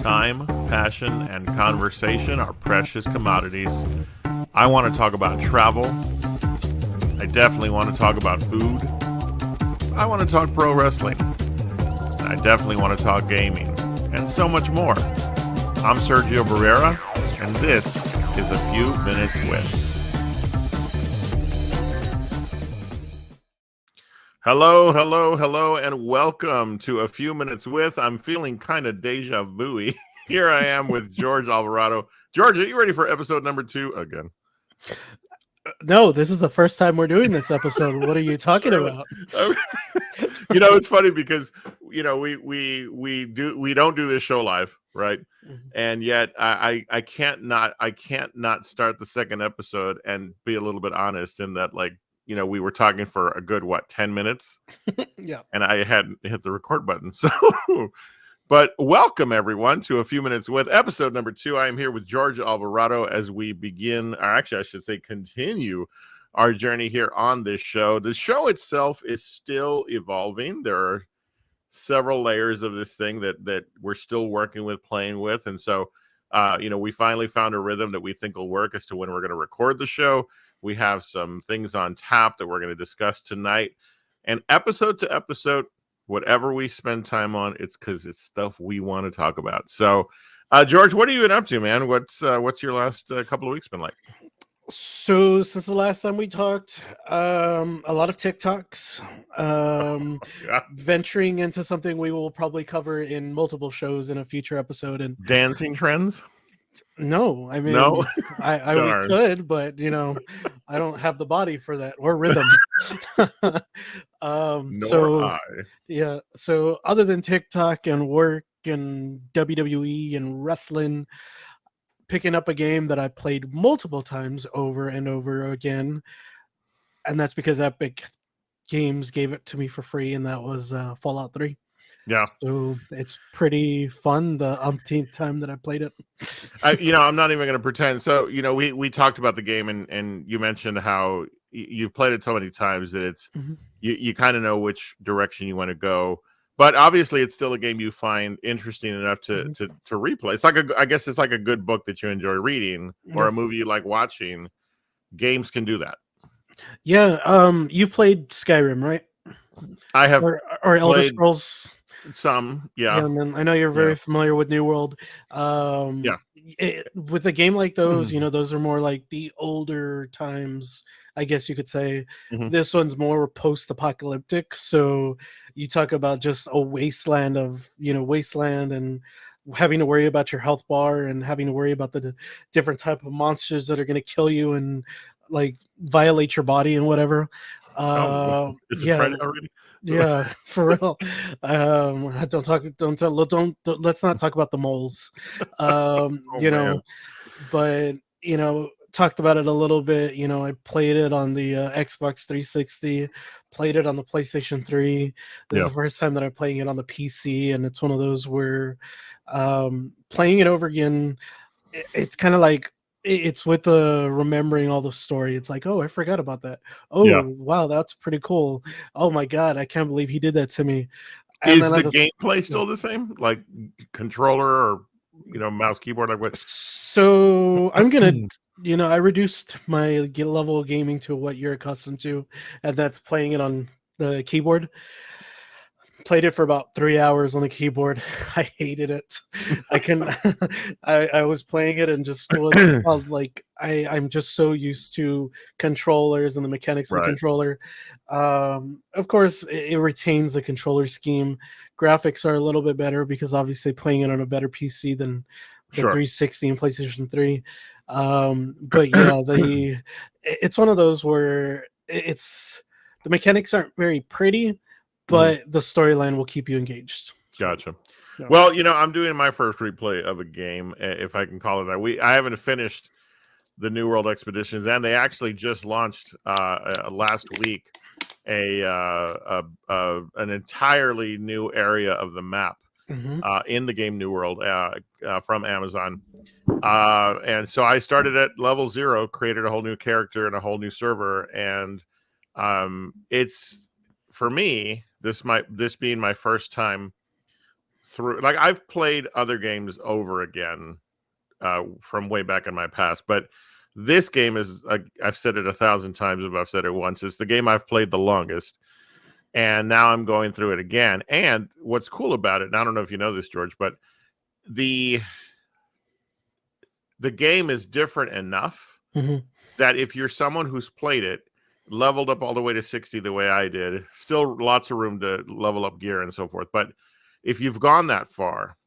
Time, passion, and conversation are precious commodities. I want to talk about travel. I definitely want to talk about food. I want to talk pro wrestling. I definitely want to talk gaming. And so much more. I'm Sergio Barrera, and this is A Few Minutes With. Hello, hello, hello, and welcome to A Few Minutes With. I'm feeling kind of deja vu-y. Here I am with George Alvarado. George, are you ready for episode number 2 again? No, this is the first time we're doing this episode. What are you talking about? You know, it's funny because we don't do this show live, right? Mm-hmm. And yet I can't not start the second episode and be a little bit honest in that, like, we were talking for a good 10 minutes. Yeah. And I hadn't hit the record button. So but welcome everyone to A Few Minutes With episode number 2. I am here with George Alvarado as we begin, or actually I should say continue our journey here on this show. The show itself is still evolving. There are several layers of this thing that we're still working with, playing with. And so, we finally found a rhythm that we think will work as to when we're going to record the show. We have some things on tap that we're going to discuss tonight. And episode to episode, whatever we spend time on, it's because it's stuff we want to talk about. So, George, what have you been up to, man? What's your last couple of weeks been like? So since the last time we talked, a lot of TikToks, venturing into something we will probably cover in multiple shows in a future episode. And dancing trends? No, I mean, no? I could, but I don't have the body for that or rhythm. Yeah. So other than TikTok and work and WWE and wrestling, picking up a game that I played multiple times over and over again, and that's because Epic Games gave it to me for free, and that was Fallout 3. Yeah. So it's pretty fun the umpteenth time that I played it. I'm not even going to pretend. So, we talked about the game and you mentioned how you've played it so many times that it's, you kind of know which direction you want to go. But obviously it's still a game you find interesting enough to replay. It's like I guess it's like a good book that you enjoy reading or a movie you like watching. Games can do that. Yeah. You played Skyrim, right? I have. Or Elder Scrolls. Some, yeah. And then I know you're very familiar with New World. With a game like those, those are more like the older times, I guess you could say. This one's more post-apocalyptic. So you talk about just a wasteland and having to worry about your health bar and having to worry about the different type of monsters that are going to kill you and like violate your body and whatever. Is it Friday already? Yeah, for real. Let's not talk about the moles. But talked about it a little bit. I played it on the Xbox 360, played it on the PlayStation 3. This is the first time that I'm playing it on the PC, and it's one of those where playing it over again, it's kind of like it's with remembering all the story. It's like, oh, I forgot about that. Oh, wow, that's pretty cool. Oh my god, I can't believe he did that to me. And is the gameplay still the same, like controller or mouse, keyboard, like what? So I'm gonna I reduced my level of gaming to what you're accustomed to, and that's playing it on the keyboard. Played it for about 3 hours on the keyboard. I hated it. I was playing it and just was like I'm just so used to controllers and the mechanics of the controller. Of course, it retains the controller scheme. Graphics are a little bit better because obviously playing it on a better PC than the 360 and PlayStation 3. But yeah, it's one of those where the mechanics aren't very pretty, but the storyline will keep you engaged. Gotcha. Yeah. Well, I'm doing my first replay of a game, if I can call it that. I haven't finished the New World Expeditions, and they actually just launched last week an entirely new area of the map in the game New World from Amazon. And so I started at level 0, created a whole new character and a whole new server, and it's, for me, this being my first time through, like, I've played other games over again from way back in my past, but this game is, I've said it 1,000 times if I've said it once, it's the game I've played the longest. And now I'm going through it again. And what's cool about it, and I don't know if you know this, George, but the game is different enough that if you're someone who's played it, leveled up all the way to 60 the way I did, still lots of room to level up gear and so forth. But if you've gone that far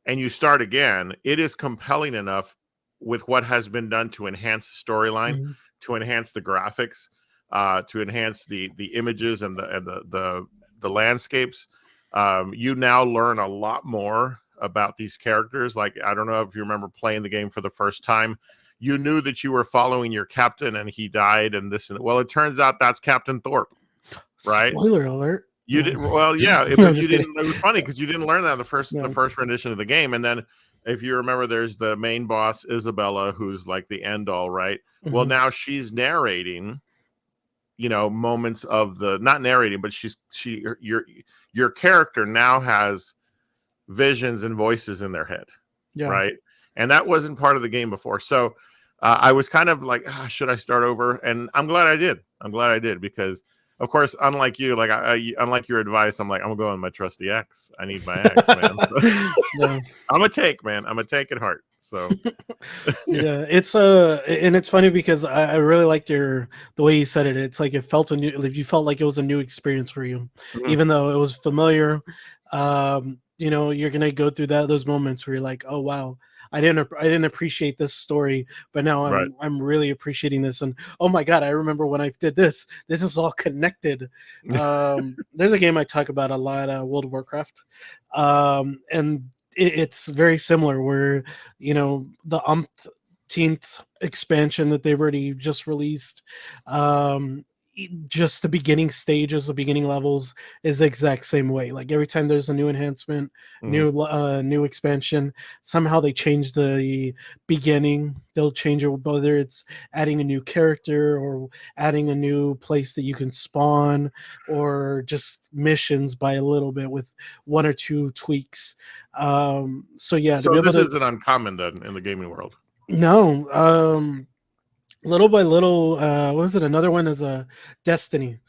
and you start again, it is compelling enough with what has been done to enhance the storyline, to enhance the graphics, to enhance the images and the landscapes. You now learn a lot more about these characters. Like, I don't know if you remember playing the game for the first time. You knew that you were following your captain and he died and this and well, it turns out that's Captain Thorpe, right? Spoiler alert. You didn't. Well, yeah, but you didn't. It was funny because you didn't learn that the first rendition of the game, and then if you remember, there's the main boss Isabella, who's like the end all, right? Well, now she's narrating, moments of the not narrating, but your character now has visions and voices in their head, right? And that wasn't part of the game before, so I was kind of like, should I start over? And I'm glad I did. Because, of course, unlike you, like unlike your advice, I'm like, I'm going my trusty X. I need my X, man. I'm a take, man. I'm a take at heart. So yeah, it's and it's funny because I really liked the way you said it. It's like you felt like it was a new experience for you, even though it was familiar. You're gonna go through those moments where you're like, oh wow, I didn't appreciate this story, but now I'm really appreciating this. And oh my god, I remember when I did this. This is all connected. There's a game I talk about a lot, World of Warcraft, and it's very similar. Where the umpteenth expansion that they've already just released. Just the beginning stages, the beginning levels is the exact same way. Like every time there's a new enhancement, new expansion, somehow they change the beginning. They'll change it, whether it's adding a new character or adding a new place that you can spawn, or just missions by a little bit with one or two tweaks. So this isn't uncommon then in the gaming world. No. Little by little, what was it? Another one is Destiny.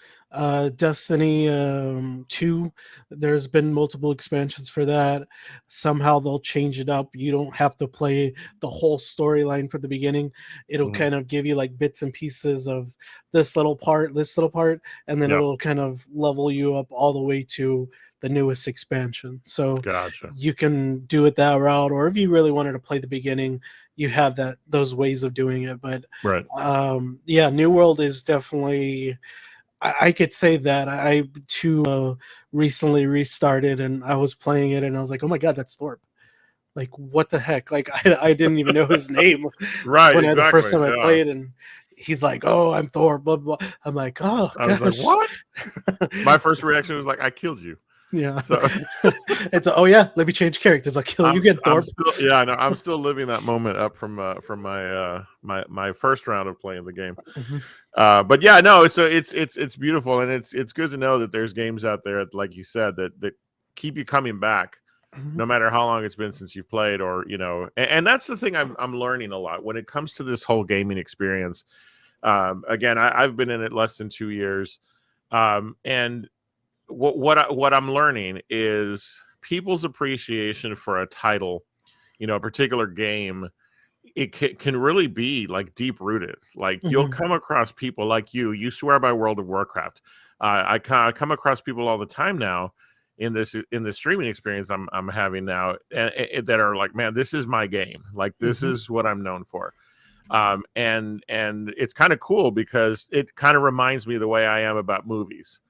Destiny 2. There's been multiple expansions for that. Somehow they'll change it up. You don't have to play the whole storyline from the beginning. It'll kind of give you like bits and pieces of this little part, and then it'll kind of level you up all the way to the newest expansion. So you can do it that route, or if you really wanted to play the beginning, you have those ways of doing it. But New World is definitely, I could say that I too recently restarted, and I was playing it and I was like, oh my god, that's Thorpe. Like, what the heck? Like, I didn't even know his name the first time I played, and he's like, oh, I'm Thorpe, blah, blah. I'm like, oh, I was like, what? My first reaction was like, I killed you. Yeah. So it's let me change characters. I'll kill you again, Thorpe. I'm still living that moment up from my first round of playing the game. But yeah, no, it's beautiful, and it's good to know that there's games out there, like you said, that keep you coming back, no matter how long it's been since you've played, or and that's the thing I'm learning a lot when it comes to this whole gaming experience. Again, I've been in it less than 2 years, and what I'm learning is people's appreciation for a title, a particular game. It can really be like deep rooted. Like you'll come across people like you swear by World of Warcraft. I come across people all the time now in this streaming experience I'm having now, and that are like, man, this is my game. Like this is what I'm known for. And it's kind of cool because it kind of reminds me of the way I am about movies,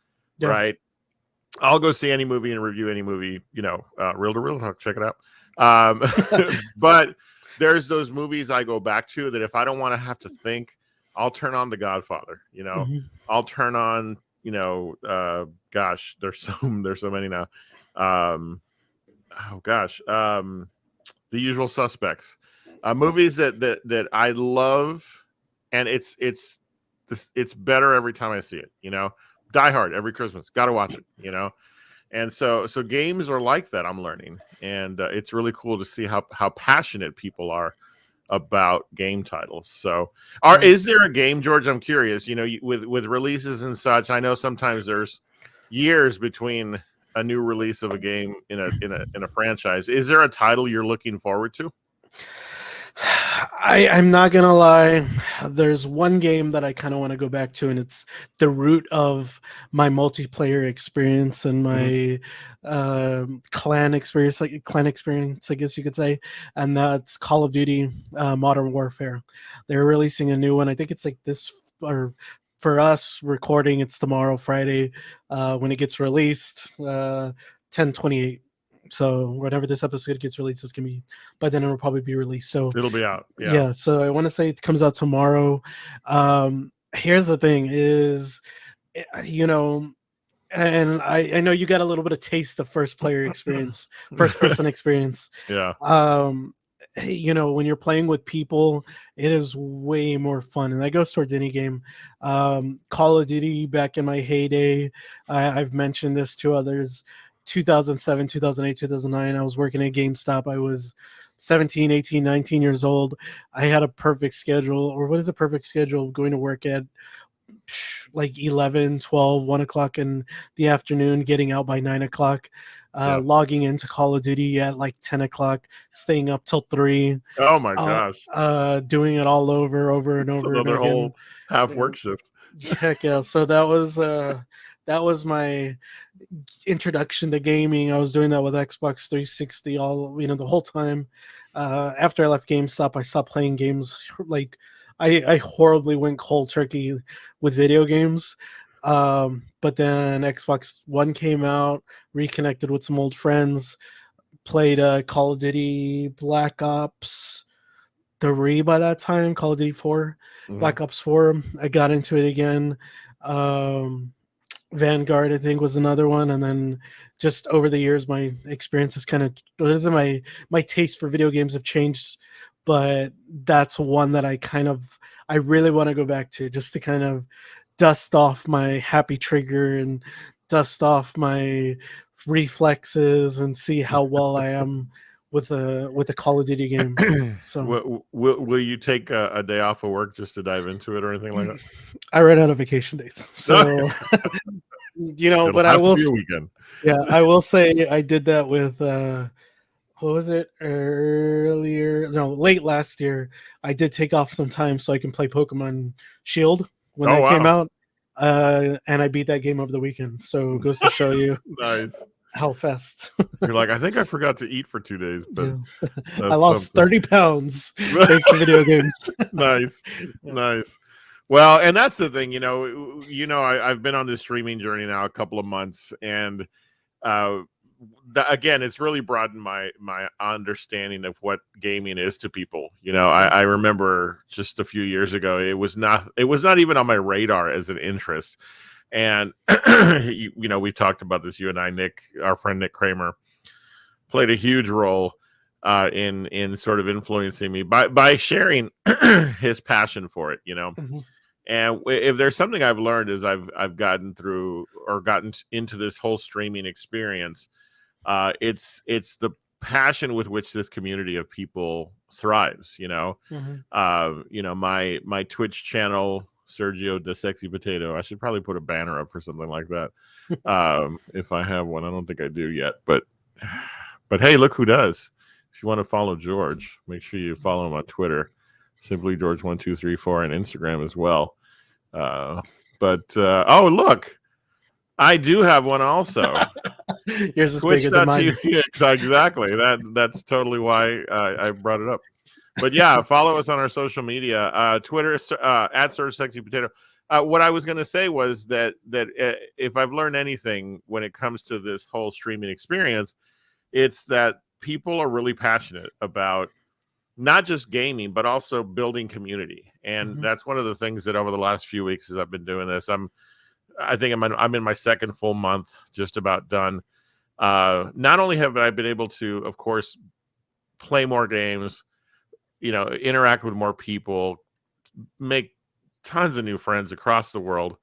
right? I'll go see any movie and review any movie, reel to reel. Check it out. But there's those movies I go back to that if I don't want to have to think, I'll turn on The Godfather. I'll turn on, gosh, there's so many now. The Usual Suspects, movies that I love, and it's better every time I see it. Die Hard every Christmas, gotta watch it. And so games are like that. I'm learning, and it's really cool to see how passionate people are about game titles. So, is there a game, George? I'm curious. With releases and such, I know sometimes there's years between a new release of a game in a franchise. Is there a title you're looking forward to? I'm not gonna lie. There's one game that I kind of want to go back to, and it's the root of my multiplayer experience and my clan experience, I guess you could say, and that's Call of Duty Modern Warfare. They're releasing a new one. I think it's like this, or for us recording, it's tomorrow, Friday, when it gets released, 10/28. So whenever this episode gets released, it's gonna be by then. It'll probably be released. So it'll be out. Yeah. So I want to say it comes out tomorrow. Here's the thing: is and I know you got a little bit of taste of first person experience. Yeah. When you're playing with people, it is way more fun, and that goes towards any game. Call of Duty back in my heyday, I've mentioned this to others. 2007, 2008, 2009, I was working at GameStop. I was 17, 18, 19 years old. I had a perfect schedule, or what is a perfect schedule? Going to work at like 11, 12, 1 o'clock in the afternoon, getting out by 9 o'clock, logging into Call of Duty at like 10 o'clock, staying up till 3. Oh my gosh. Doing it all over and over another and again. Whole half work shift. Heck yeah. So that was my introduction to gaming. I was doing that with Xbox 360 the whole time. After I left GameStop, I stopped playing games. Like I horribly went cold turkey with video games. But then Xbox One came out, reconnected with some old friends, played Call of Duty Black Ops 3 by that time, Call of Duty 4, Black Ops 4. I got into it again. Vanguard, I think, was another one, and then just over the years, my experience is kind of my taste for video games have changed, but that's one that I really want to go back to, just to kind of dust off my happy trigger and dust off my reflexes and see how well I am with a Call of Duty game. So will you take a day off of work just to dive into it or anything like that? I ran out of vacation days, so but I will. Yeah, I will say I did that with what was it late last year. I did take off some time so I can play Pokemon Shield when that came out, and I beat that game over the weekend. So it goes to show you. Nice. How fast. You're like, I think I forgot to eat for 2 days, but I lost 30 pounds thanks to video games. Nice. Well, and that's the thing, I've been on this streaming journey now a couple of months, and again, it's really broadened my understanding of what gaming is to people. I remember just a few years ago, it was not even on my radar as an interest. And we've talked about this. You and I, Nick, our friend Nick Kramer, played a huge role in sort of influencing me by sharing his passion for it. And if there's something I've learned is I've gotten through or gotten into this whole streaming experience. It's the passion with which this community of people thrives. My Twitch channel, Sergio the Sexy Potato. I should probably put a banner up for something like that. If I have one. I don't think I do yet, but hey, look who does. If you want to follow George, make sure you follow him on Twitter, simply George1234, and Instagram as well. Oh, look, I do have one also. Yours is bigger than mine. Exactly. That's totally why I brought it up. But yeah, follow us on our social media, Twitter at Sort of Sexy Potato. What I was going to say was that if I've learned anything when it comes to this whole streaming experience, it's that people are really passionate about not just gaming, but also building community. And that's one of the things that over the last few weeks as I've been doing this, I'm in my second full month, just about done. Not only have I been able to, of course, play more games, interact with more people, make tons of new friends across the world.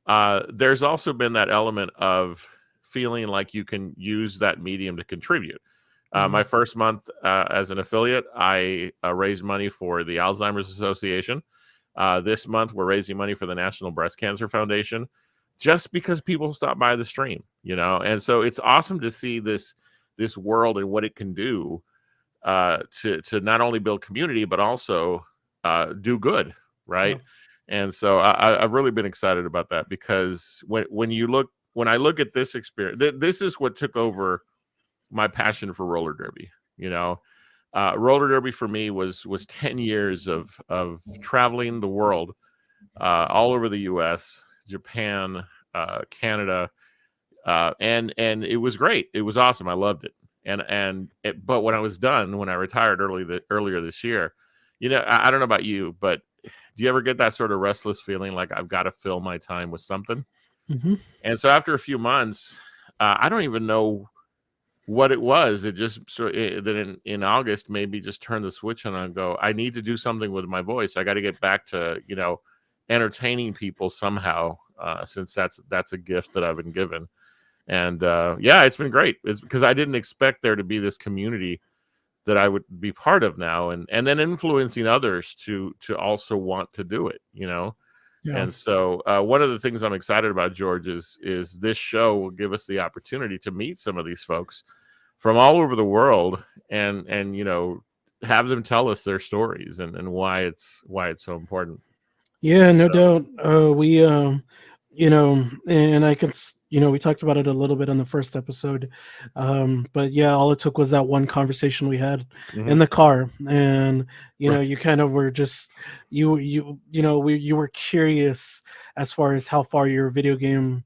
There's also been that element of feeling like you can use that medium to contribute. My first month as an affiliate, I raised money for the Alzheimer's Association. This month, we're raising money for the National Breast Cancer Foundation, just because people stop by the stream, and so it's awesome to see this world and what it can do to not only build community but also do good, right? And so I've really been excited about that, because when I look at this experience, this is what took over my passion for roller derby. Roller derby for me was 10 years of traveling the world, all over the US, Japan, Canada, and it was great. It was awesome. I loved it. But when I was done, when I retired earlier this year, I don't know about you, but do you ever get that sort of restless feeling like I've got to fill my time with something? And so after a few months, I don't even know what it was. It just that in August maybe just turned the switch on and go, I need to do something with my voice. I got to get back to entertaining people somehow, since that's a gift that I've been given. And it's been great. It's because I didn't expect there to be this community that I would be part of now, and then influencing others to also want to do it, Yeah. And so one of the things I'm excited about, George, is this show will give us the opportunity to meet some of these folks from all over the world and have them tell us their stories and why it's so important. Yeah, no doubt. We and I can, we talked about it a little bit on the first episode, but yeah, all it took was that one conversation we had in the car, and you kind of were just you were curious as far as how far your video game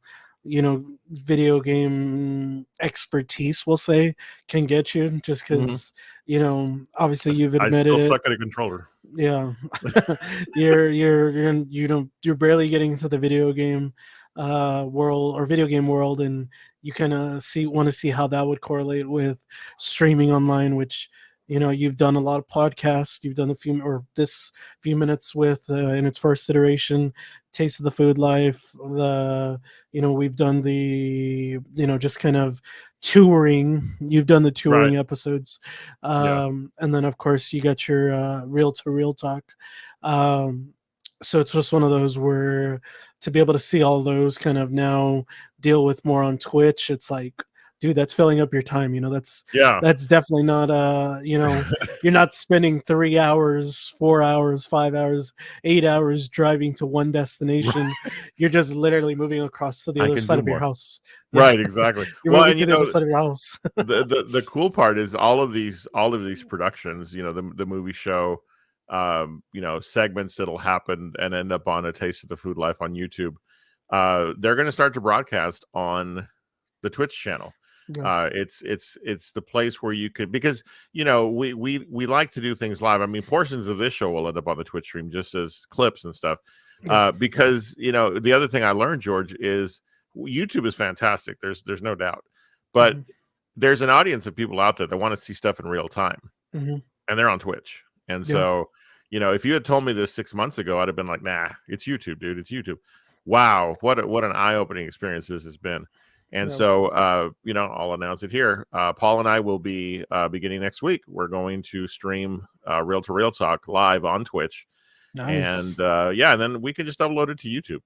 expertise, we'll say, can get you, just because obviously you've admitted I still it. suck at a controller. Yeah. you're barely getting into the video game world, and you kind of want to see how that would correlate with streaming online, which you've done a lot of podcasts. You've done this few minutes with in its first iteration, Taste of the Food Life. We've done the just kind of touring. You've done the touring episodes, and then of course you got your Real to Real Talk. So it's just one of those where to be able to see all those kind of now deal with more on Twitch, it's like, dude, that's filling up your time. That's definitely not you're not spending 3 hours, 4 hours, 5 hours, 8 hours driving to one destination. You're just literally moving across to the other side of your house. Right, exactly. You're moving to the other side of your house. the cool part is all of these productions, the movie show, segments that'll happen and end up on A Taste of the Food Life on YouTube. They're going to start to broadcast on the Twitch channel. It's the place where you could, because we like to do things live. I mean, portions of this show will end up on the Twitch stream just as clips and stuff. Because the other thing I learned, George, is YouTube is fantastic. There's no doubt, but there's an audience of people out there that want to see stuff in real time, and they're on Twitch. And so, if you had told me this 6 months ago, I'd have been like, nah, it's YouTube, dude. It's YouTube. Wow, what an eye-opening experience this has been. And so, I'll announce it here. Paul and I will be beginning next week. We're going to stream Real to Real Talk live on Twitch. Nice. And and then we can just upload it to YouTube,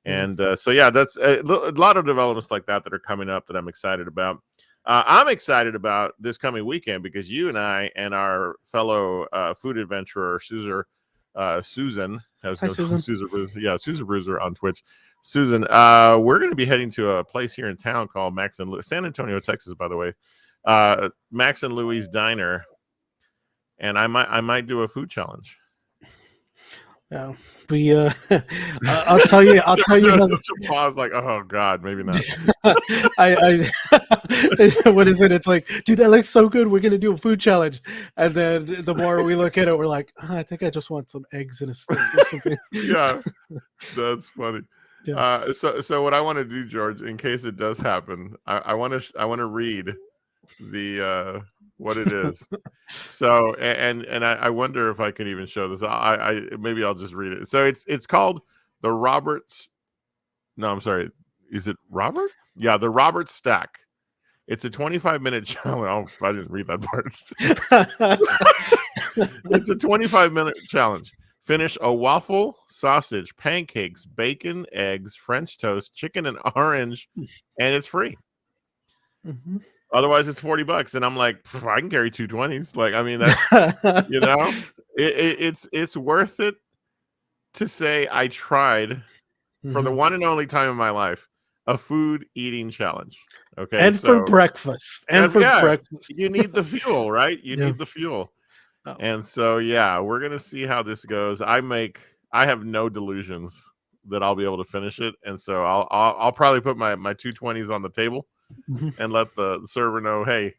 And that's a lot of developments like that are coming up that I'm excited about. I'm excited about this coming weekend because you and I and our fellow food adventurer, Susan, Susan Bruiser on Twitch. Susan, we're going to be heading to a place here in town called Max and Louis, San Antonio, Texas, by the way. Max and Louis Diner, and I might do a food challenge. Yeah, we. I'll tell you. Pause, like, oh God, maybe not. What is it? It's like, dude, that looks so good. We're gonna do a food challenge, and then the more we look at it, we're like, I think I just want some eggs and a steak or something. Yeah, that's funny. Yeah. So what I want to do, George, in case it does happen, I want to read the what it is. So and I wonder if I can even show this. I maybe I'll just read it. So it's called the Roberts. No, I'm sorry. is it Robert? Yeah, the Robert Stack. It's a 25-minute challenge. Oh, I didn't read that part. It's a 25-minute challenge. Finish a waffle, sausage, pancakes, bacon, eggs, French toast, chicken, and orange, and it's free. Mm-hmm. Otherwise, it's $40, and I'm like, I can carry 220s. Like, I mean, that's it's worth it to say I tried for the one and only time in my life a food eating challenge. Okay, and for breakfast, breakfast, you need the fuel, right? You Yeah. need the fuel, Oh. and so we're gonna see how this goes. I have no delusions that I'll be able to finish it, and so I'll probably put my 220s on the table and let the server know, hey,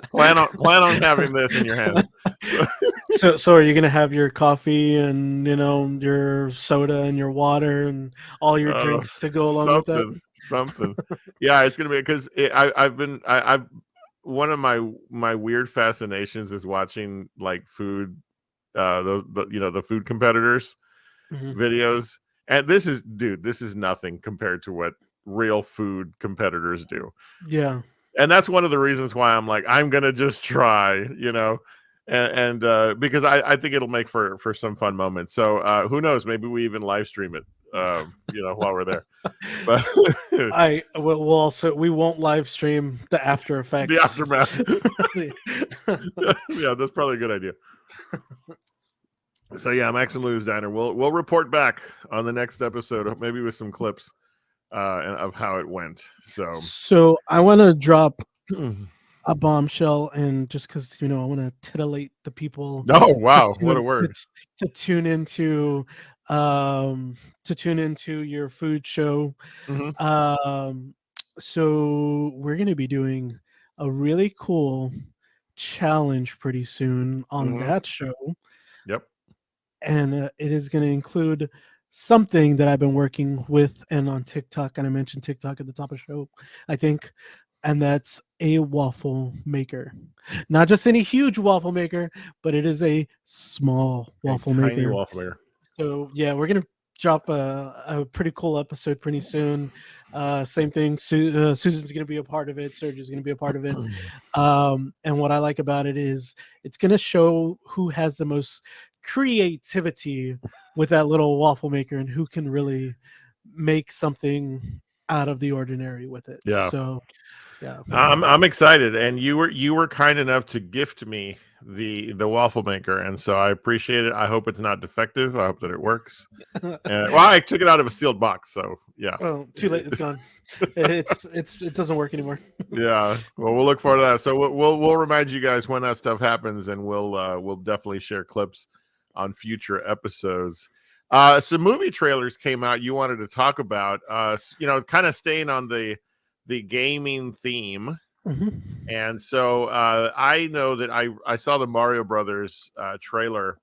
plan on having this in your hands. So are you gonna have your coffee and your soda and your water and all your drinks to go along with that? Something. Yeah, it's gonna be because I've one of my weird fascinations is watching like food, the food competitors videos, and this is nothing compared to what real food competitors do. Yeah. And that's one of the reasons why I'm like, I'm gonna just try, and because I think it'll make for some fun moments. So who knows? Maybe we even live stream it, while we're there. But we won't live stream the after effects, the aftermath. Yeah, that's probably a good idea. So Max and Lou's Diner. We'll report back on the next episode, maybe with some clips of how it went. So I want to drop a bombshell, and just because I want to titillate the people. Oh wow, what a word! To tune into your food show. So we're going to be doing a really cool challenge pretty soon on that show. Yep. And it is going to include something that I've been working with and on TikTok, and I mentioned TikTok at the top of the show, I think, and that's a waffle maker. Not just any huge waffle maker, but it is a small waffle maker. Tiny waffle maker. So we're going to drop a pretty cool episode pretty soon. Same thing. Susan's going to be a part of it. Serge is going to be a part of it. And what I like about it is it's going to show who has the most creativity with that little waffle maker and who can really make something out of the ordinary with it. Yeah. So I'm excited, and you were kind enough to gift me the waffle maker, and so I appreciate it. I hope it's not defective. I hope that it works. I took it out of a sealed box, so yeah. Oh, too late. It's gone. It doesn't work anymore. Yeah. Well, we'll look forward to that. So we'll remind you guys when that stuff happens, and we'll definitely share clips on future episodes. Some movie trailers came out you wanted to talk about. Kind of staying on the gaming theme. And so I know that I saw the Mario Brothers trailer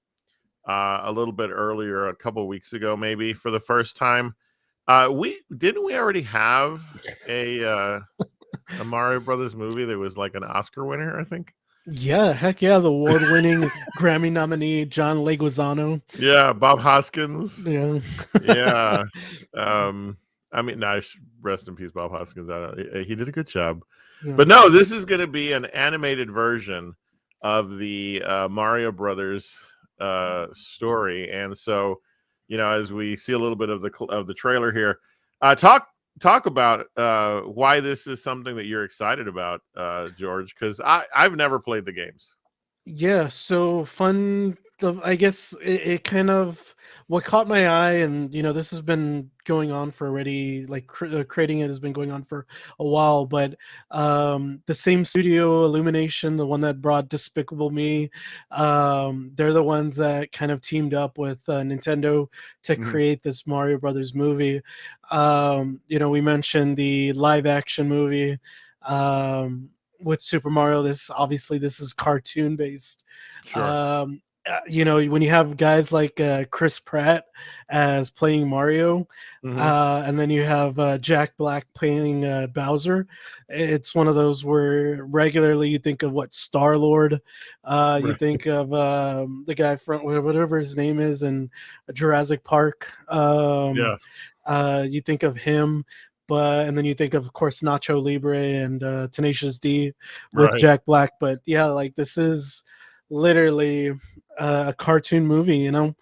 a little bit earlier, a couple of weeks ago, maybe for the first time. We already have a Mario Brothers movie that was like an Oscar winner, I think. Yeah, heck yeah, the award-winning Grammy nominee John Leguizamo. Yeah, Bob Hoskins. Yeah. Yeah. Rest in peace, Bob Hoskins. He did a good job. Yeah. But no, this is going to be an animated version of the Mario Brothers story, and so as we see a little bit of the trailer here, talk about why this is something that you're excited about, George, because I've never played the games. Yeah, so fun. I guess it kind of what caught my eye, and this has been going on for already, like creating it has been going on for a while, but the same studio, Illumination, the one that brought Despicable Me, they're the ones that kind of teamed up with Nintendo to create this Mario Brothers movie. We mentioned the live action movie with Super Mario. This is cartoon based. Sure. When you have guys like Chris Pratt as playing Mario, and then you have Jack Black playing Bowser, it's one of those where regularly you think of what Star-Lord, right. You think of the guy from whatever his name is in Jurassic Park. You think of him. and then you think of course Nacho Libre and Tenacious D with Right. Jack Black. But yeah, like this is literally a cartoon movie, you know.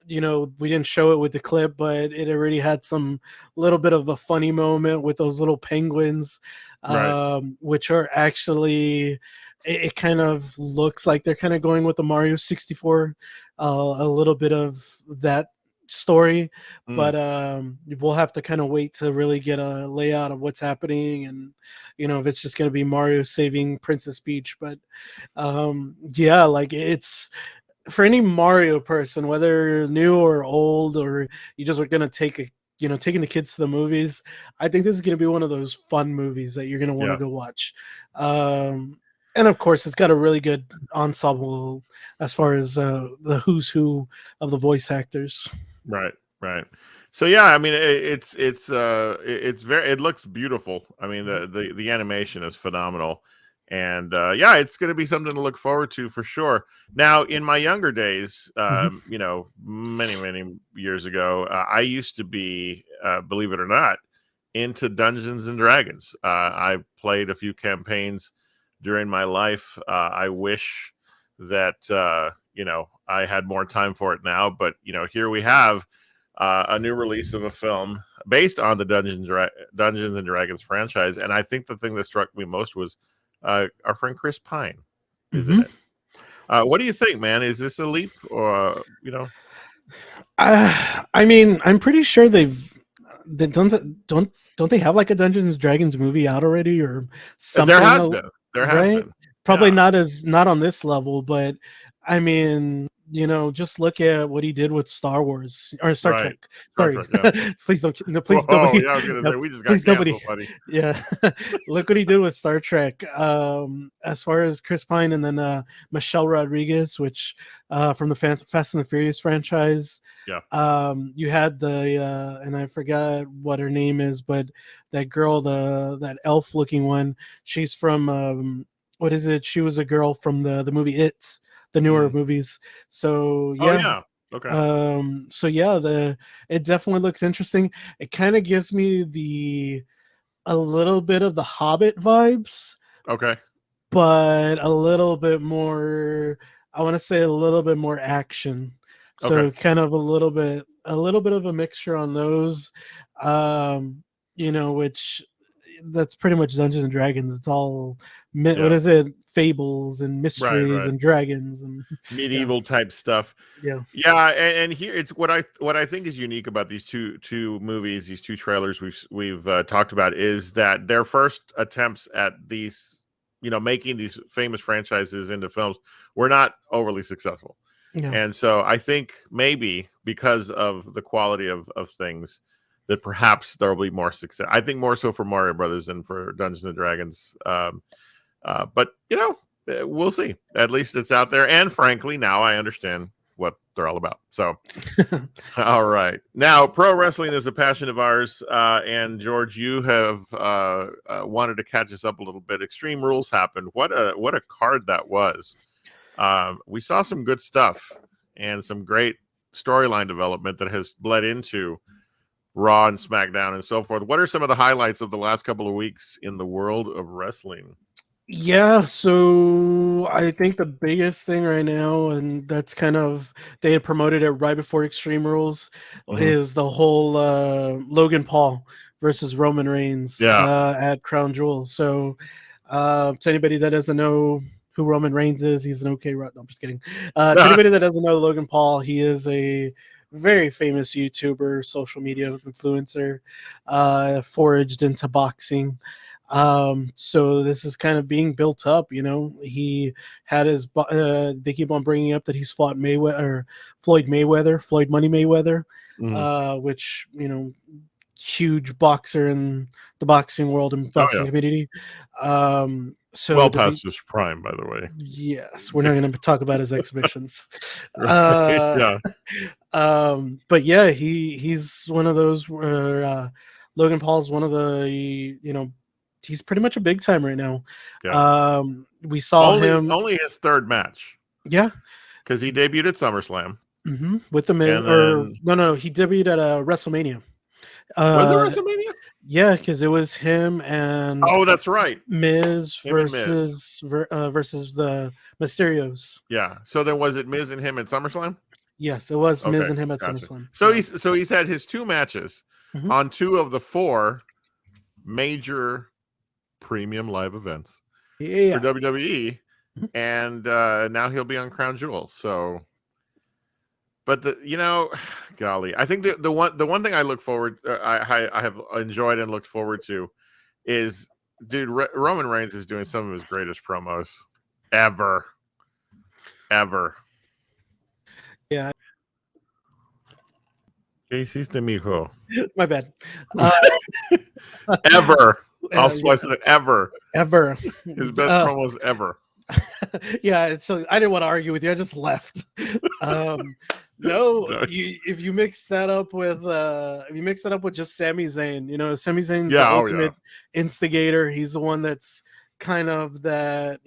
We didn't show it with the clip, but it already had some little bit of a funny moment with those little penguins, Right. which are actually, it kind of looks like they're kind of going with the Mario 64, a little bit of that story, but we'll have to kind of wait to really get a layout of what's happening, and if it's just going to be Mario saving Princess Peach. But yeah, like it's for any Mario person, whether new or old, or you just are gonna taking the kids to the movies, I think this is gonna be one of those fun movies that you're gonna want to Yeah. go watch. And of course, it's got a really good ensemble as far as the who's who of the voice actors. Right. Right. So yeah, I mean, it's very, it looks beautiful. I mean, the animation is phenomenal, and yeah, it's going to be something to look forward to for sure. Now, in my younger days, many years ago, I used to be, believe it or not, into Dungeons and Dragons. I played a few campaigns during my life. I wish that I had more time for it now, but here we have a new release of a film based on the Dungeons and Dragons franchise, and I think the thing that struck me most was our friend Chris Pine is in it. What do you think, man? Is this a leap, or I mean, I'm pretty sure they don't they have like a Dungeons and Dragons movie out already or something? There has been. Probably not on this level, but I mean, just look at what he did with Star Wars or Star Trek. Sorry, please don't. No, please nobody. Yeah, I was gonna say we just got please canceled, nobody. buddy. Yeah, look what he did with Star Trek. As far as Chris Pine, and then Michelle Rodriguez, which from the Fast and the Furious franchise. Yeah. You had the and I forgot what her name is, but that girl, that elf looking one. She's from what is it? She was a girl from the movie It, the newer movies. So yeah. Oh yeah. Okay. So yeah, it definitely looks interesting. It kind of gives me a little bit of the Hobbit vibes. Okay. But a little bit more, I want to say a little bit more action. So kind of a little bit of a mixture on those. Which that's pretty much Dungeons and Dragons. It's all what is it? Fables and mysteries and dragons and medieval type stuff. Yeah. And here it's what I think is unique about these two movies, these two trailers we've talked about, is that their first attempts at these, making these famous franchises into films were not overly successful. Yeah. And so I think maybe because of the quality of things, that perhaps there will be more success. I think more so for Mario Brothers than for Dungeons and Dragons. But we'll see. At least it's out there, and frankly, now I understand what they're all about. So, all right. Now, pro wrestling is a passion of ours, and George, you have wanted to catch us up a little bit. Extreme Rules happened. What a card that was. We saw some good stuff and some great storyline development that has bled into Raw and SmackDown and so forth. What are some of the highlights of the last couple of weeks in the world of wrestling? Yeah, so I think the biggest thing right now, and that's kind of, they had promoted it right before Extreme Rules, is the whole Logan Paul versus Roman Reigns at Crown Jewel. So to anybody that doesn't know who Roman Reigns is, he's an okay no, I'm just kidding. To anybody that doesn't know Logan Paul, he is a very famous YouTuber, social media influencer, foraged into boxing. So this is kind of being built up. He had his they keep on bringing up that he's fought Floyd Money Mayweather, which huge boxer in the boxing world and boxing community. So well past his prime, by the way. Yes, we're not going to talk about his exhibitions. Yeah. But yeah, he's one of those where Logan Paul's one of the he's pretty much a big time right now. Yeah. We saw him only his third match. Yeah, because he debuted at SummerSlam with the Miz. No, he debuted at WrestleMania. Was it WrestleMania? Yeah, because it was him and Oh, that's right. Miz Him and versus versus the Mysterios. Yeah. So then was it Miz and him at SummerSlam? Yes, it was Miz Okay, and him at gotcha. SummerSlam. So Yeah. he's had his 2 matches Mhm. on 2 of the 4 major premium live events Yeah. for WWE, Mhm. and now he'll be on Crown Jewel. So, but golly, I think the one thing I look forward, I have enjoyed and looked forward to, is, dude, Roman Reigns is doing some of his greatest promos ever. Yeah. Casey's de mijo. My bad. Ever. I'll Yeah. splice it ever. Ever. His best promos ever. Yeah, so I didn't want to argue with you. I just left. No, Nice. if you mix that up with just Sami Zayn, Sami Zayn's Yeah, the oh, ultimate instigator. He's the one that's kind of that,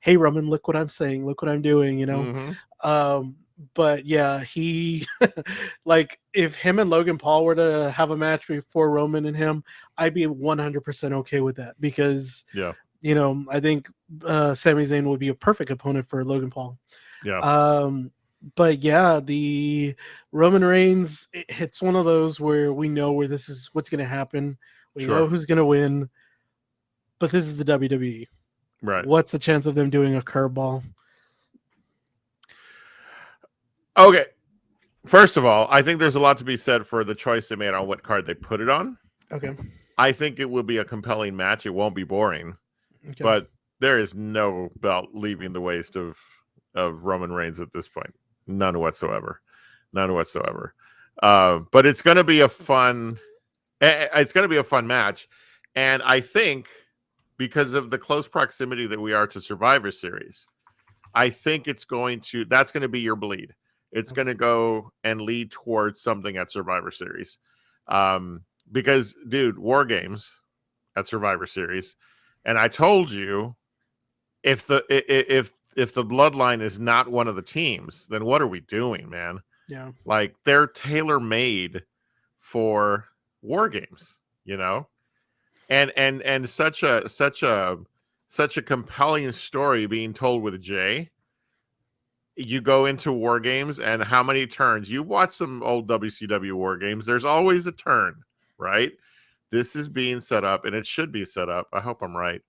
hey Roman, look what I'm saying, look what I'm doing, Mhm. But yeah, he like if him and Logan Paul were to have a match before Roman and him, I'd be 100% okay with that Yeah. because I think Sami Zayn would be a perfect opponent for Logan Paul. Yeah. But yeah, the Roman Reigns, it's one of those where we know where this is what's going to happen. We Sure. know who's going to win, but this is the WWE. Right. What's the chance of them doing a curveball? Okay. First of all, I think there's a lot to be said for the choice they made on what card they put it on. Okay. I think it will be a compelling match. It won't be boring, Okay. but there is no belt leaving the waist of Roman Reigns at this point. None whatsoever. But it's going to be a fun. It's going to be a fun match, and I think because of the close proximity that we are to Survivor Series, I think that's going to be your bleed. It's going to go and lead towards something at Survivor Series, because, dude, War Games at Survivor Series, and I told you, if the Bloodline is not one of the teams, then what are we doing, man? Yeah. Like, they're tailor-made for War Games, and such a compelling story being told with Jay. You go into War Games, and how many turns? You watch some old WCW War Games. There's always a turn, right? This is being set up, and it should be set up. I hope I'm right.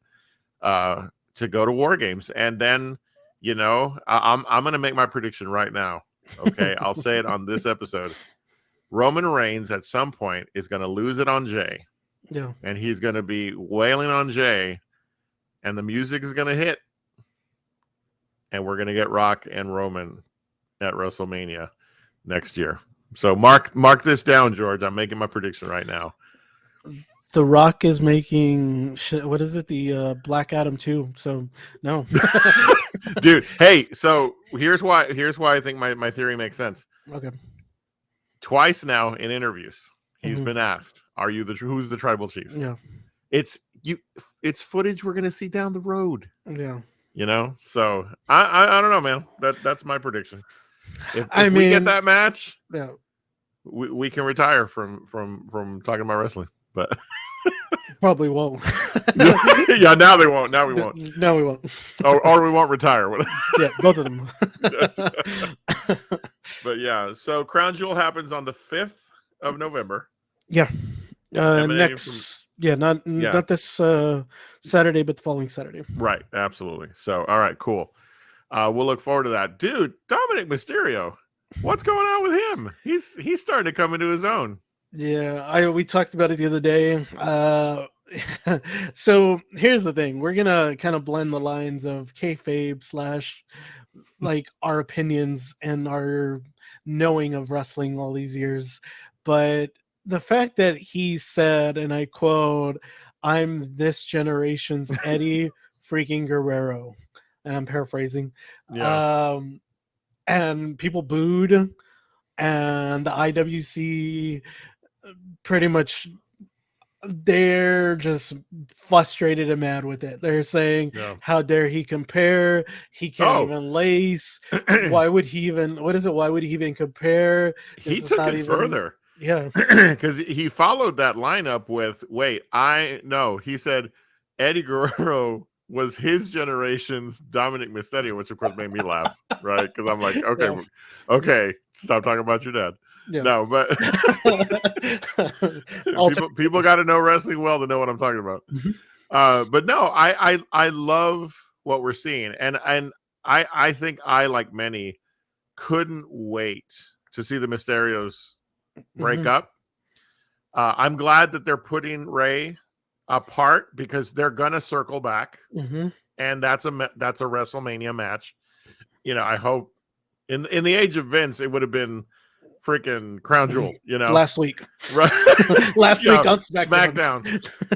To go to War Games, and then I'm going to make my prediction right now. Okay, I'll say it on this episode. Roman Reigns at some point is going to lose it on Jay. Yeah, and he's going to be wailing on Jay, and the music is going to hit. And we're going to get Rock and Roman at WrestleMania next year. So mark this down, George. I'm making my prediction right now. The Rock is making what is it? The Black Adam 2. So no, dude. Hey, so here's why I think my theory makes sense. Okay. Twice now in interviews, he's been asked, "Are you who's the tribal chief?" Yeah. It's footage we're going to see down the road. Yeah. So I don't know, man. That's my prediction. If we get that match, yeah, we can retire from talking about wrestling. But probably won't. Yeah, now they won't. Now we won't. No, we won't. or we won't retire. Yeah, both of them. But yeah, so Crown Jewel happens on the 5th of November. Yeah. Next. Not this Saturday, but the following Saturday. Right. Absolutely. So, all right, cool. We'll look forward to that. Dude, Dominic Mysterio, what's going on with him? He's starting to come into his own. Yeah, we talked about it the other day. So here's the thing: we're gonna kind of blend the lines of kayfabe / like our opinions and our knowing of wrestling all these years, but the fact that he said, and I quote, "I'm this generation's Eddie freaking Guerrero," and I'm paraphrasing. Yeah. And people booed, and the IWC pretty much, they're just frustrated and mad with it. They're saying, how dare he compare? He can't even lace. Why would he even? What is it? Why would he even compare? He took it further. Yeah. Because he followed that lineup with, he said Eddie Guerrero was his generation's Dominic Mysterio, which of course made me laugh, right? Because I'm like, Yeah. okay, stop talking about your dad. Yeah. No, but people got to know wrestling well to know what I'm talking about. But no, I love what we're seeing, and I think I, like many, couldn't wait to see the Mysterios break up. I'm glad that they're putting Ray apart because they're gonna circle back, and that's a WrestleMania match. You know, I hope in the age of Vince, it would have been freaking Crown Jewel. You know, last week, right? last week on SmackDown.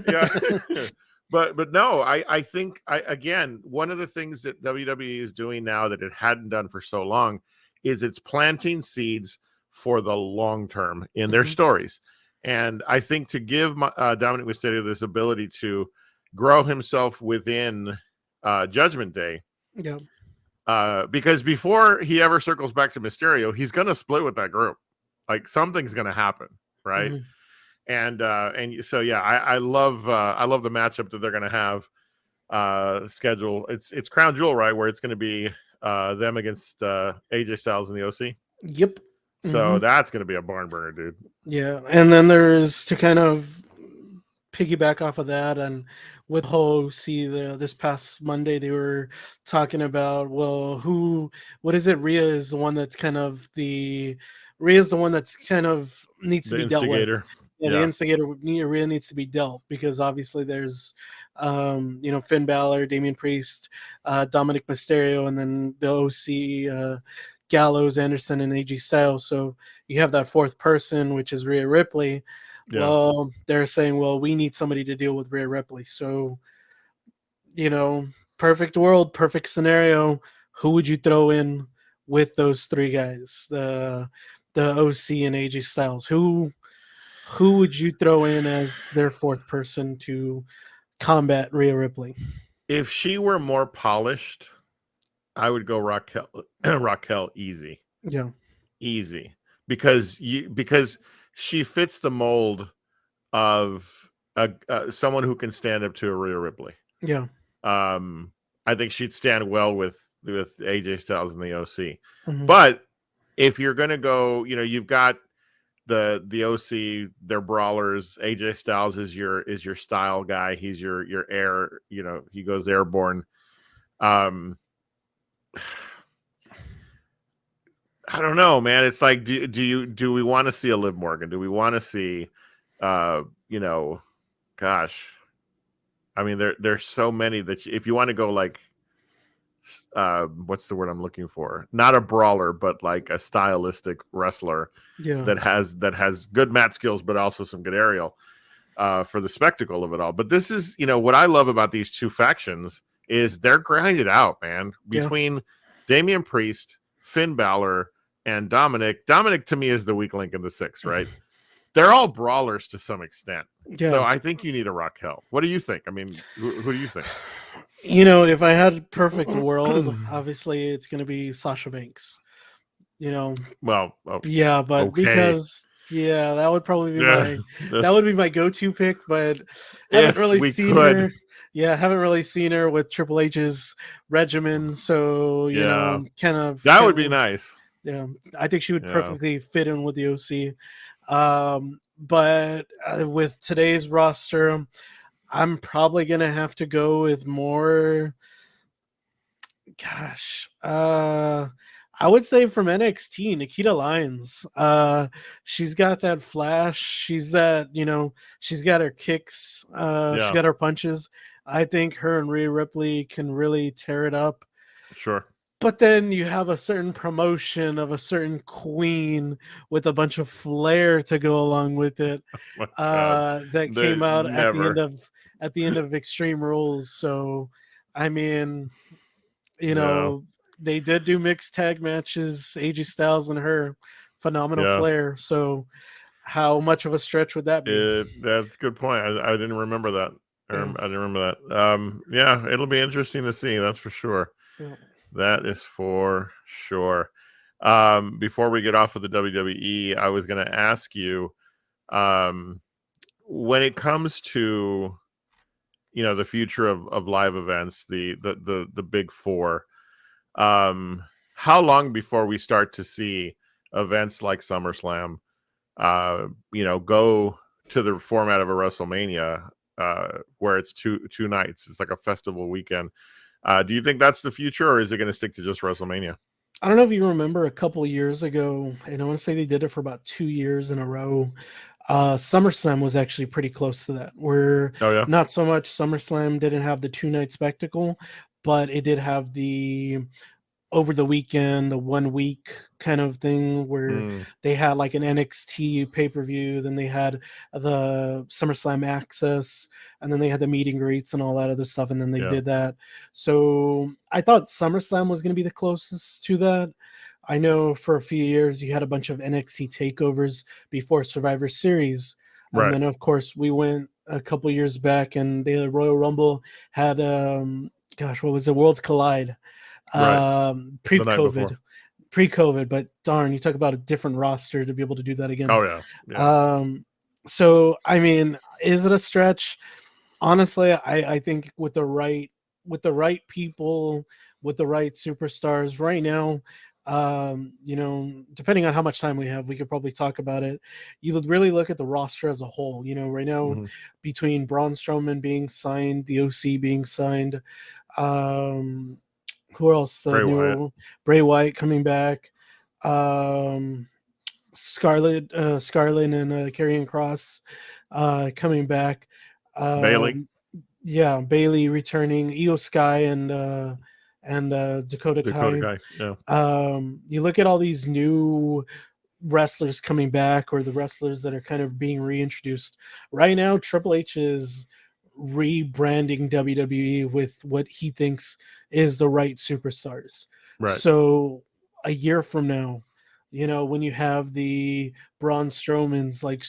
Yeah. But no, I think again, one of the things that WWE is doing now that it hadn't done for so long is it's planting seeds for the long term in their stories. And I think to give Dominic Mysterio this ability to grow himself within Judgment Day, because before he ever circles back to Mysterio, he's going to split with that group. Like something's going to happen, right? And so yeah, I love the matchup that they're going to have scheduled. It's Crown Jewel, right, where it's going to be them against AJ Styles and the OC. Yep. So that's going to be a barn burner, dude. Yeah, and then there's, to kind of piggyback off of that, and with OC, this past Monday they were talking about, well, what is it? Rhea is the one that's kind of needs to be dealt with. Yeah, the instigator. Rhea needs to be dealt, because obviously there's Finn Balor, Damian Priest, Dominic Mysterio, and then the OC, Gallows, Anderson, and AJ Styles. So you have that fourth person, which is Rhea Ripley. Yeah. Well, they're saying, well, we need somebody to deal with Rhea Ripley. So, perfect world, perfect scenario. Who would you throw in with those three guys? The OC and AJ Styles. Who would you throw in as their fourth person to combat Rhea Ripley? If she were more polished, I would go Raquel easy. Yeah. Easy. Because she fits the mold of someone who can stand up to a Rhea Ripley. Yeah. I think she'd stand well with AJ Styles and the OC. But if you're going to go, you've got the OC, they're brawlers. AJ Styles is your style guy. He's your air, he goes airborne. I don't know, man. It's like, do we want to see a Liv Morgan? Do we want to see, gosh, I mean, there's so many that if you want to go like, what's the word I'm looking for? Not a brawler, but like a stylistic wrestler that has good mat skills, but also some good aerial for the spectacle of it all. But this is, what I love about these two factions is they're grinded out, man. Between Damian Priest, Finn Balor, and Dominic. Dominic to me is the weak link in the six, right? They're all brawlers to some extent. Yeah. So I think you need a Raquel. What do you think? I mean, who do you think? If I had perfect world, obviously it's going to be Sasha Banks. Well, yeah, but okay. Because that would probably be my go-to pick, but haven't really seen her. Yeah, haven't really seen her with Triple H's regimen, so kind of that would be nice. Yeah, I think she would perfectly fit in with the OC. But with today's roster, I'm probably gonna have to go with more. Gosh, I would say from NXT, Nikita Lyons. She's got that flash. She's that, she's got her kicks. She got her punches. I think her and Rhea Ripley can really tear it up. Sure. But then you have a certain promotion of a certain queen with a bunch of flair to go along with it. That came out at the end of Extreme Rules. So, I mean, they did do mixed tag matches, AJ Styles and her, phenomenal flair. So how much of a stretch would that be? That's a good point. I didn't remember that. I didn't remember that. It'll be interesting to see. That's for sure. Yeah. That is for sure. before we get off of the WWE, I was going to ask you, when it comes to, the future of live events, the big four, how long before we start to see events like SummerSlam, go to the format of a WrestleMania, where it's two nights? It's like a festival weekend. Do you think that's the future, or is it going to stick to just WrestleMania? I don't know if you remember a couple years ago, and I want to say they did it for about 2 years in a row. SummerSlam was actually pretty close to that, where Oh yeah, not so much SummerSlam didn't have the 2 night spectacle, but it did have the over the weekend, the 1 week kind of thing where they had like an NXT pay-per-view, then they had the SummerSlam Access, and then they had the meet and greets and all that other stuff, and then they Yeah. did that. So I thought SummerSlam was going to be the closest to that. I know for a few years you had a bunch of NXT takeovers before Survivor Series, and Right. then of course we went a couple years back, and the Royal Rumble had what was it, Worlds Collide. Right. The night before. Pre-COVID, but darn, you talk about a different roster to be able to do that again. Oh yeah. So I mean, is it a stretch? Honestly, I think with the right people, with the right superstars right now, depending on how much time we have, we could probably talk about it. You would really look at the roster as a whole. Right now, between Braun Strowman being signed, the OC being signed, who else? Bray Wyatt coming back. Scarlett and Karrion Kross coming back. Bailey. Yeah, Bailey returning. Io Sky and Dakota Kai. Yeah. You look at all these new wrestlers coming back, or the wrestlers that are kind of being reintroduced. Right now, Triple H is rebranding WWE with what he thinks is the right superstars. Right. So a year from now, when you have the Braun Strowman's like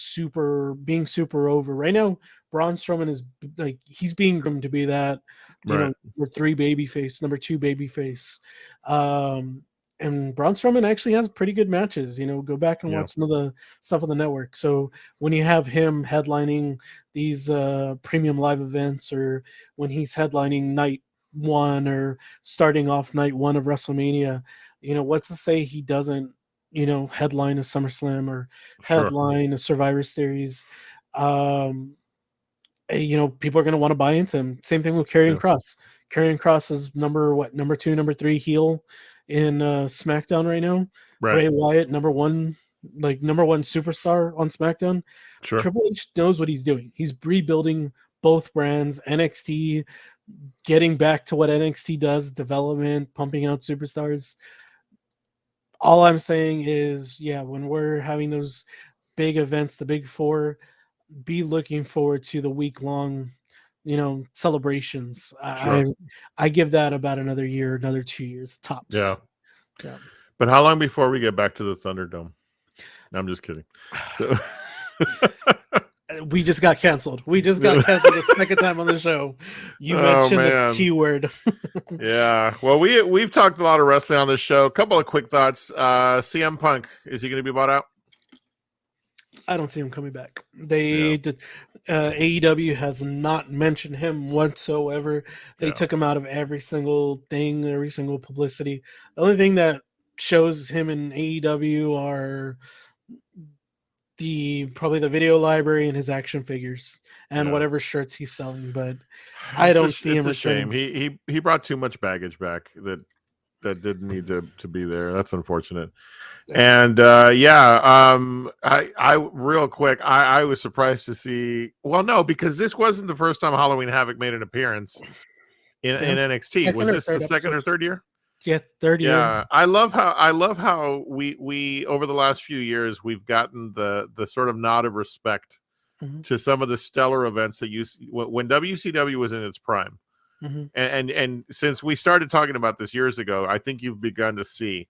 being super over right now, Braun Strowman is like, he's being groomed to be that, number 3 babyface, number 2 babyface. And Braun Strowman actually has pretty good matches. Go back and watch some of the stuff on the network. So when you have him headlining these premium live events, or when he's headlining night 1 or starting off night 1 of WrestleMania, what's to say he doesn't, headline a SummerSlam or headline a Survivor Series? People are going to want to buy into him. Same thing with Karrion Kross. Karrion Kross is number 2, number 3 heel in SmackDown right now. Bray Wyatt, number one superstar on SmackDown. Triple H knows what he's doing. He's rebuilding both brands. NXT, getting back to what NXT does, development, pumping out superstars. All I'm saying is, when we're having those big events, the big four, be looking forward to the week-long celebrations. I give that about another year, another 2 years tops. Yeah. But how long before we get back to the Thunderdome? No, I'm just kidding. So... we just got canceled. The second time on the show. You mentioned the T word. Yeah. Well, we've talked a lot of wrestling on this show. A couple of quick thoughts. CM Punk, is he going to be bought out? I don't see him coming back. AEW has not mentioned him whatsoever. They took him out of every single thing, every single publicity. The only thing that shows him in AEW are probably the video library and his action figures and whatever shirts he's selling. But I don't see him returning. Shame. He brought too much baggage back that didn't need to be there. That's unfortunate. And I real quick, I was surprised to see. Well, no, because this wasn't the first time Halloween Havoc made an appearance in NXT. Was this the second or third year? Yeah, third year. Yeah, I love how we over the last few years we've gotten the sort of nod of respect to some of the stellar events that when WCW was in its prime. And since we started talking about this years ago, I think you've begun to see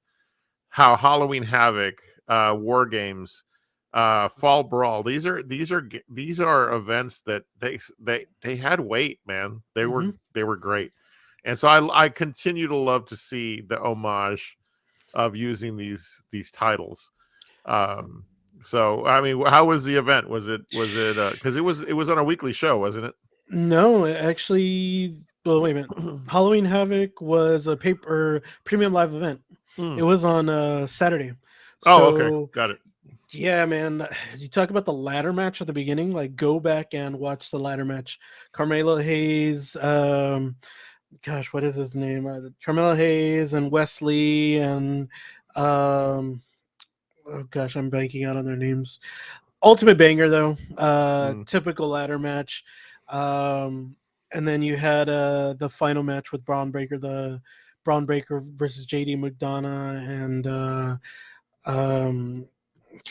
how Halloween Havoc, War Games, Fall Brawl, these are events that they had weight, man. They were great. And so I continue to love to see the homage of using these titles. So I mean, how was the event? Was it because it was on a weekly show, wasn't it? No, actually, well, wait a minute. Halloween Havoc was a paper premium live event. It was on Saturday. Oh, okay, So got it. yeah, man. You talk about the ladder match at the beginning. Like, go back and watch the ladder match. Carmelo Hayes, gosh, what is his name? Carmelo Hayes and Wesley and oh gosh, I'm blanking out on their names. Ultimate banger though. Typical ladder match. And then you had the final match with Braun Breaker, the Braun Breaker versus JD McDonough, and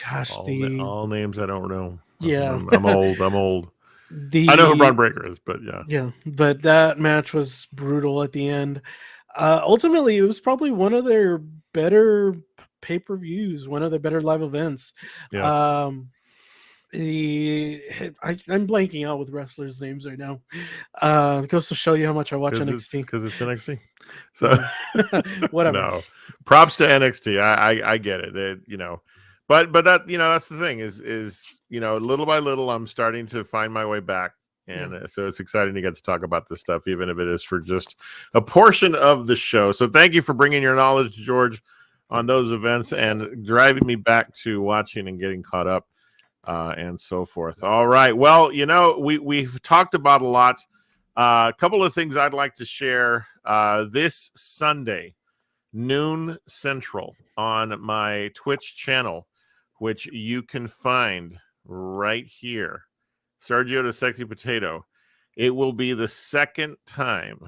gosh, all names I don't know. Yeah. I'm old. I know who Braun Breaker is, but yeah. But that match was brutal at the end. Ultimately, it was probably one of their better pay-per-views, one of their better live events. Yeah. I'm blanking out with wrestlers' names right now. It goes to show you how much I watch NXT. Because it's NXT. So whatever. No, props to NXT. I get it. But that that's the thing is little by little I'm starting to find my way back, and so it's exciting to get to talk about this stuff, even if it is for just a portion of the show. So thank you for bringing your knowledge, George, on those events and driving me back to watching and getting caught up. And so forth. All right. Well, we've talked about a lot. A couple of things I'd like to share. This Sunday, noon Central, on my Twitch channel, which you can find right here, Sergio the Sexy Potato. It will be the second time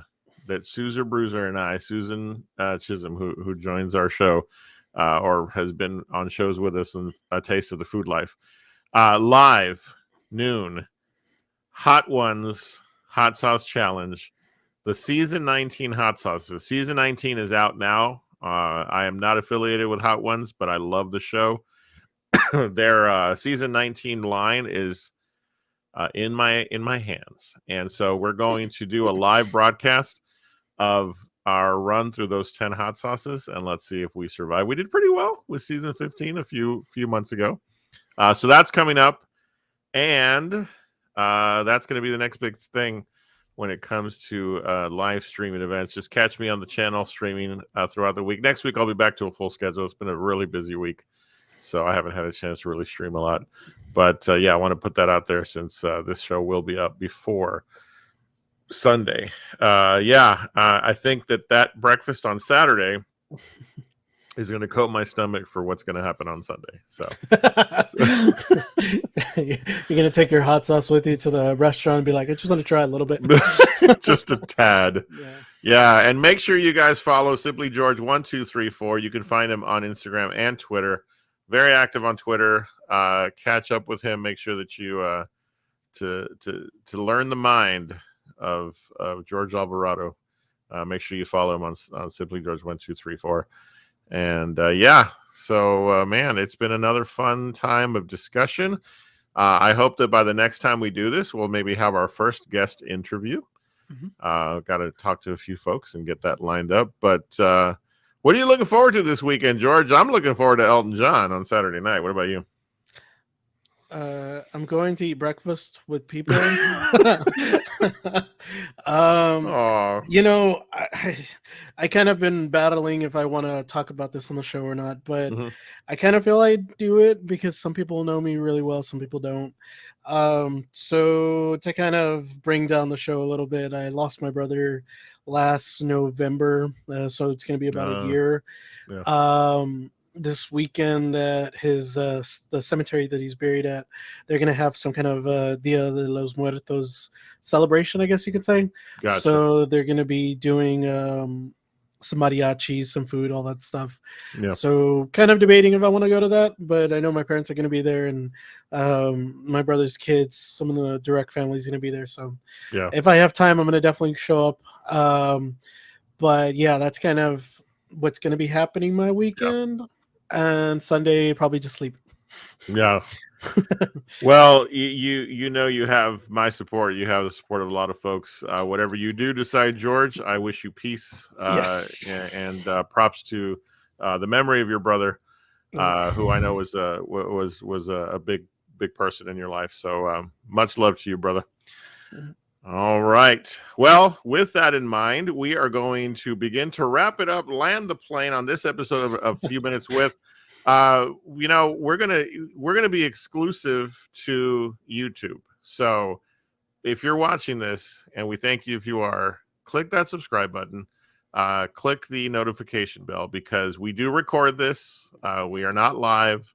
that Susan Bruiser and I, Susan Chisholm, who joins our show or has been on shows with us in A Taste of the Food Life, live noon, Hot Ones Hot Sauce Challenge, the season 19 hot sauces. Season 19 is out now. I am not affiliated with Hot Ones, but I love the show. Their season 19 line is in my hands, and so we're going to do a live broadcast of our run through those 10 hot sauces, and let's see if we survive. We did pretty well with season 15 a few months ago. So that's coming up, and that's going to be the next big thing when it comes to live streaming events. Just catch me on the channel streaming throughout the week. Next week, I'll be back to a full schedule. It's been a really busy week, so I haven't had a chance to really stream a lot. But, I want to put that out there since this show will be up before Sunday. I think that breakfast on Saturday is going to coat my stomach for what's going to happen on Sunday. So you're going to take your hot sauce with you to the restaurant and be like, I just want to try a little bit. Just a tad. Yeah. And make sure you guys follow Simply George 1234. You can find him on Instagram and Twitter. Very active on Twitter. Catch up with him. Make sure that you to learn the mind of George Alvarado. Make sure you follow him on Simply George 1234. And so man, it's been another fun time of discussion. I hope that by the next time we do this, we'll maybe have our first guest interview. Got to talk to a few folks and get that lined up. But what are you looking forward to this weekend, George? I'm looking forward to Elton John on Saturday night. What about you? I'm going to eat breakfast with people. I kind of been battling if I want to talk about this on the show or not, but I kind of feel I do it because some people know me really well, some people don't. So to kind of bring down the show a little bit, I lost my brother last November, so it's going to be about a year. This weekend at his the cemetery that he's buried at, they're gonna have some kind of Dia de los Muertos celebration, I guess you could say. Gotcha. So they're gonna be doing some mariachis, some food, all that stuff. So kind of debating if I want to go to that, but I know my parents are gonna be there, and my brother's kids, some of the direct family is gonna be there. So if I have time, I'm gonna definitely show up. But yeah, that's kind of what's gonna be happening my weekend. And Sunday probably just sleep. Well, you have my support. You have the support of a lot of folks. Whatever you do decide, George, I wish you peace. Yes. And props to the memory of your brother, who I know was a big person in your life. So much love to you, brother. All right. Well, with that in mind, we are going to begin to wrap it up, land the plane on this episode of A Few Minutes With. We're gonna be exclusive to YouTube. So if you're watching this, and we thank you if you are, click that subscribe button. Click the notification bell, because we do record this. We are not live.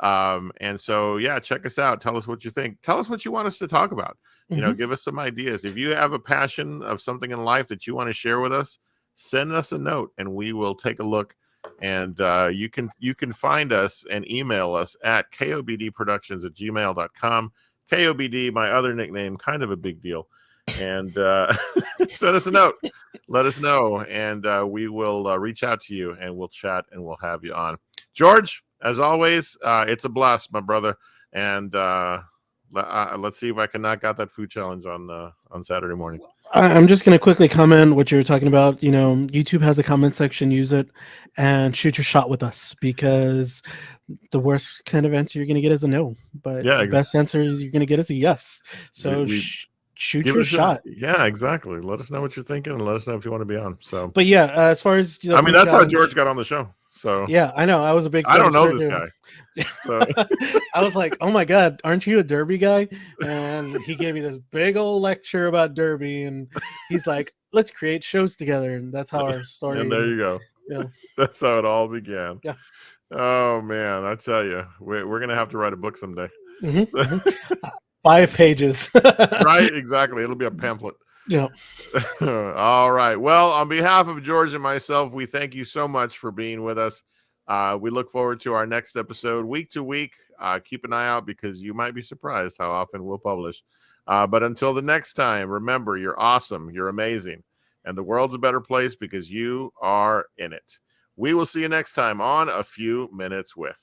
And so, yeah, check us out. Tell us what you think. Tell us what you want us to talk about. Give us some ideas. If you have a passion of something in life that you want to share with us, send us a note and we will take a look. And you can find us and email us at kobdproductions@gmail.com. KOBD, my other nickname, kind of a big deal. And send us a note. Let us know, and we will reach out to you, and we'll chat, and we'll have you on. George, as always, it's a blast, my brother. And let's see if I can knock out that food challenge on Saturday morning. I'm just going to quickly comment what you were talking about. YouTube has a comment section. Use it and shoot your shot with us, because the worst kind of answer you're going to get is a no. But the best answer you're going to get is a yes. So shoot your shot. Yeah, exactly. Let us know what you're thinking, and let us know if you want to be on. So, but yeah, as far as that's how George got on the show. So yeah, I know. I was a big. I don't know this guy. So. I was like, "Oh my god, aren't you a Derby guy?" And he gave me this big old lecture about Derby, and he's like, "Let's create shows together," and that's how our story. And there you go. Yeah. That's how it all began. Yeah. Oh man, I tell you, we're gonna have to write a book someday. 5 pages. Right, exactly. It'll be a pamphlet. Yeah. All right. Well, on behalf of George and myself, we thank you so much for being with us. We look forward to our next episode week to week. Keep an eye out, because you might be surprised how often we'll publish. But until the next time, remember, you're awesome, you're amazing, and the world's a better place because you are in it. We will see you next time on A Few Minutes With.